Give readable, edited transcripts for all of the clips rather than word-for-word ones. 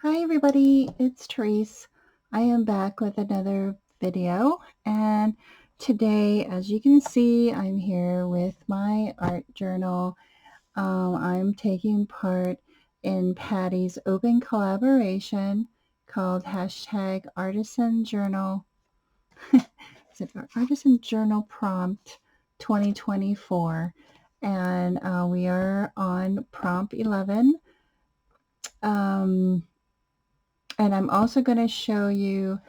Hi everybody, it's Tereese. I am back with another video, and today, as you can see, I'm here with my art journal. I'm taking part in Patty's open collaboration called hashtag Artisan Journal. Is it Artisan Journal Prompt 2024? And we are on prompt 11. And I'm also going to show you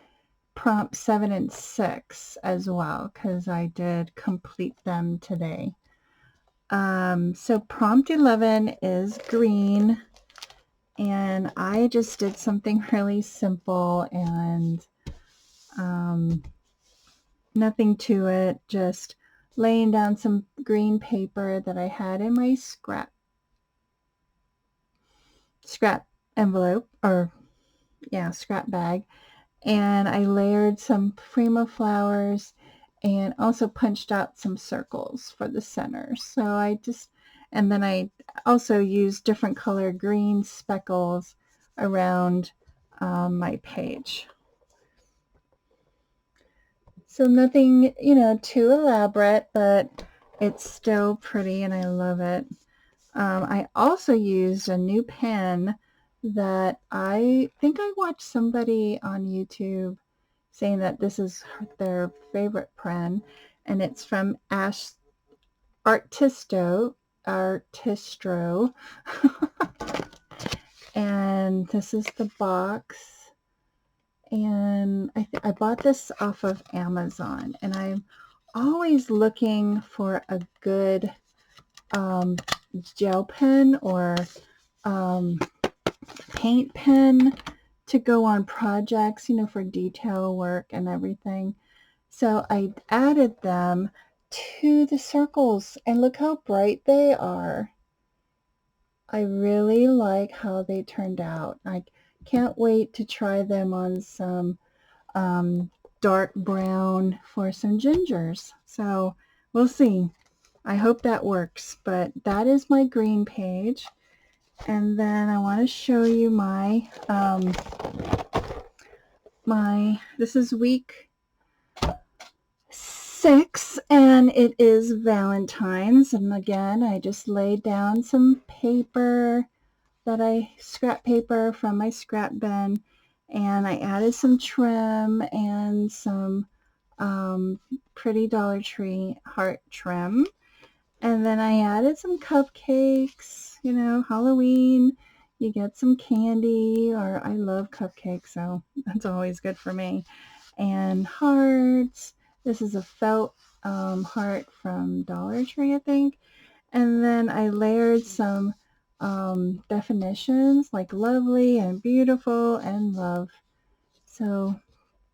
prompt 7 and 6 as well, because I did complete them today. So prompt 11 is green, and I just did something really simple and nothing to it, just laying down some green paper that I had in my scrap envelope, or yeah, scrap bag, and I layered some prima flowers and also punched out some circles for the center. So and then I also used different color green speckles around my page. So nothing, too elaborate, but it's still pretty and I love it. I also used a new pen that I think I watched somebody on YouTube saying that this is their favorite pen, and it's from Artistro. And this is the box, and I bought this off of Amazon, and I'm always looking for a good gel pen or paint pen to go on projects, for detail work and everything. So I added them to the circles, and look how bright they are. I really like how they turned out. I can't wait to try them on some dark brown for some gingers. So we'll see. I hope that works, but that is my green page. And then I want to show you my this is week 6, and it is Valentine's. And again, I just laid down some paper scrap paper from my scrap bin, and I added some trim and some pretty Dollar Tree heart trim. And then I added some cupcakes, Halloween, you get some candy, or I love cupcakes, so that's always good for me. And hearts. This is a felt heart from Dollar Tree, I think. And then I layered some definitions like lovely and beautiful and love. So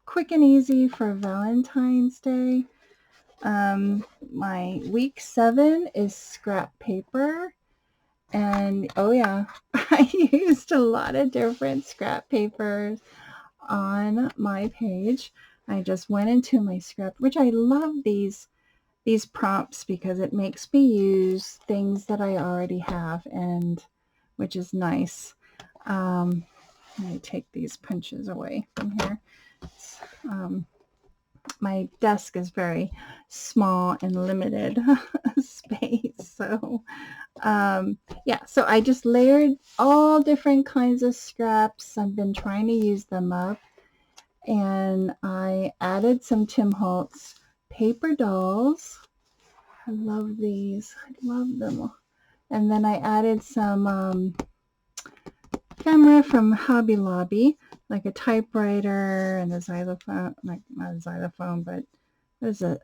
quick and easy for Valentine's Day. My week 7 is scrap paper, and oh yeah, I used a lot of different scrap papers on my page. I just went into my scrap, which I love these prompts because it makes me use things that I already have, and which is nice. Let me take these punches away from here. My desk is very small and limited space, so yeah, so I just layered all different kinds of scraps. I've been trying to use them up, and I added some Tim Holtz paper dolls. I love these. I love them. And then I added some camera from Hobby Lobby, like a typewriter and a xylophone, like not a xylophone, but there's a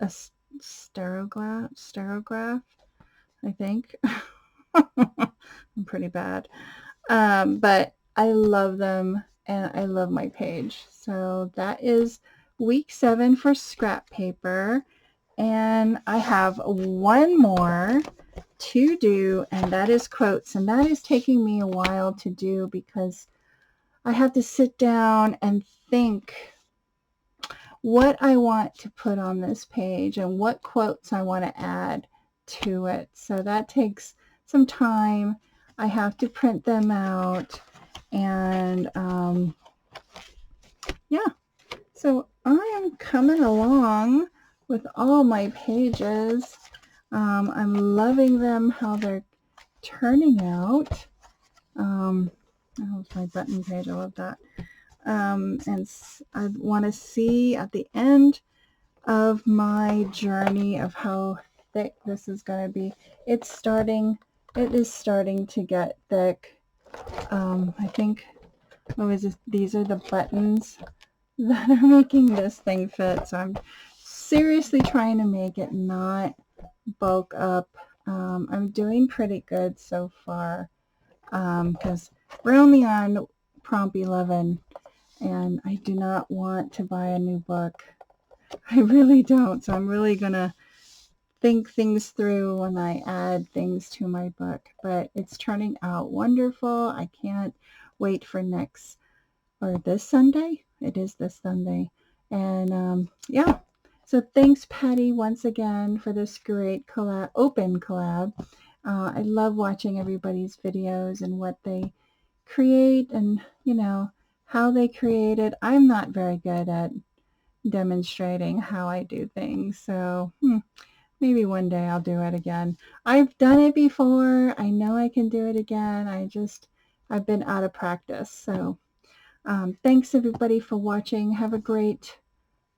stereograph, I think. I'm pretty bad. But I love them, and I love my page. So that is week 7 for scrap paper. And I have one more to do, and that is quotes. And that is taking me a while to do because I have to sit down and think what I want to put on this page and what quotes I want to add to it. So that takes some time. I have to print them out, And yeah, so I am coming along with all my pages. I'm loving them, how they're turning out. That was my button page. I love that. And I want to see at the end of my journey of how thick this is going to be. It is starting to get thick. I think, what was this? These are the buttons that are making this thing fit. So I'm seriously trying to make it not bulk up. I'm doing pretty good so far because we're only on prompt 11 and I do not want to buy a new book. I really don't. So I'm really going to think things through when I add things to my book. But it's turning out wonderful. I can't wait for this Sunday. It is this Sunday. And yeah. So thanks, Patti, once again for this great open collab. I love watching everybody's videos and what they create and, how they create it. I'm not very good at demonstrating how I do things. So maybe one day I'll do it again. I've done it before. I know I can do it again. I've been out of practice. So thanks everybody for watching. Have a great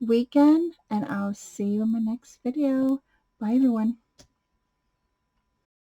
weekend and I'll see you in my next video. Bye everyone.